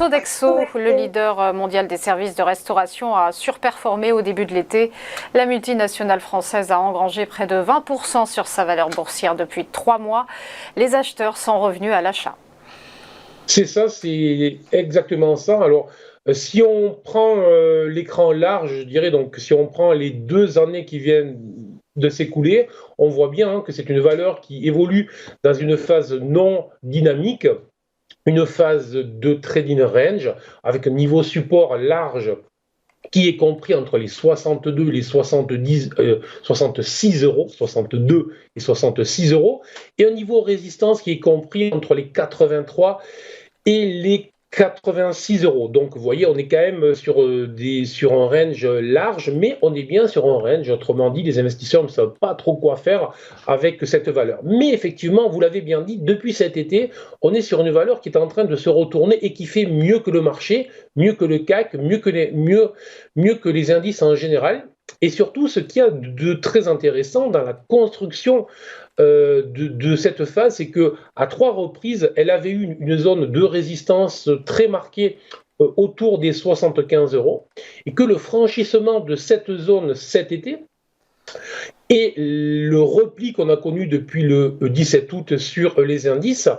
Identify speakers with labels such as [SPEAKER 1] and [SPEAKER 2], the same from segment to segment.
[SPEAKER 1] Sodexo, le leader mondial des services de restauration, a surperformé au début de l'été. La multinationale française a engrangé près de 20% sur sa valeur boursière depuis 3 mois. Les acheteurs sont revenus à l'achat.
[SPEAKER 2] C'est ça, c'est exactement ça. Alors, si on prend l'écran large, je dirais donc, si on prend les 2 années qui viennent de s'écouler, on voit bien que c'est une valeur qui évolue dans une phase non dynamique, une phase de trading range, avec un niveau support large qui est compris entre les 62 et les 66 euros, 62 et 66 euros, et un niveau résistance qui est compris entre les 83 et les 86 euros. Donc, vous voyez, on est quand même sur un range large, mais on est bien sur un range. Autrement dit, les investisseurs ne savent pas trop quoi faire avec cette valeur. Mais effectivement, vous l'avez bien dit, depuis cet été, on est sur une valeur qui est en train de se retourner et qui fait mieux que le marché, mieux que le CAC, mieux que les indices en général. Et surtout, ce qu'il y a de très intéressant dans la construction de cette phase, c'est que à 3 reprises, elle avait eu une zone de résistance très marquée autour des 75 euros, et que le franchissement de cette zone cet été et le repli qu'on a connu depuis le 17 août sur les indices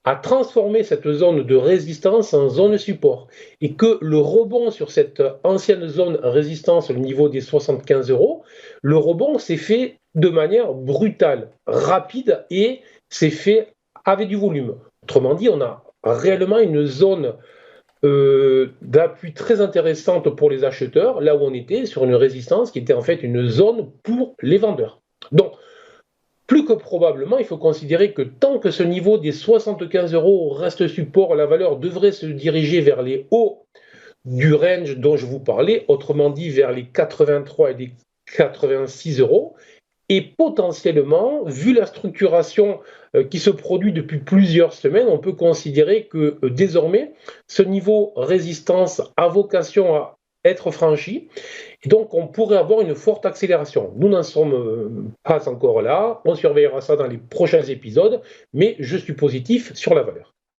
[SPEAKER 2] a transformé cette zone de résistance en zone support, et que le rebond sur cette ancienne zone résistance au niveau des 75 euros, le rebond s'est fait de manière brutale, rapide, et s'est fait avec du volume. Autrement dit, on a réellement une zone d'appui très intéressante pour les acheteurs, là où on était sur une résistance qui était en fait une zone pour les vendeurs. Donc, plus que probablement, il faut considérer que tant que ce niveau des 75 euros reste support, la valeur devrait se diriger vers les hauts du range dont je vous parlais, autrement dit vers les 83 et les 86 euros. Et potentiellement, vu la structuration qui se produit depuis plusieurs semaines, on peut considérer que désormais, ce niveau résistance a vocation à être franchi. Et donc, on pourrait avoir une forte accélération. Nous n'en sommes pas encore là. On surveillera ça dans les prochains épisodes, mais je suis positif sur la valeur.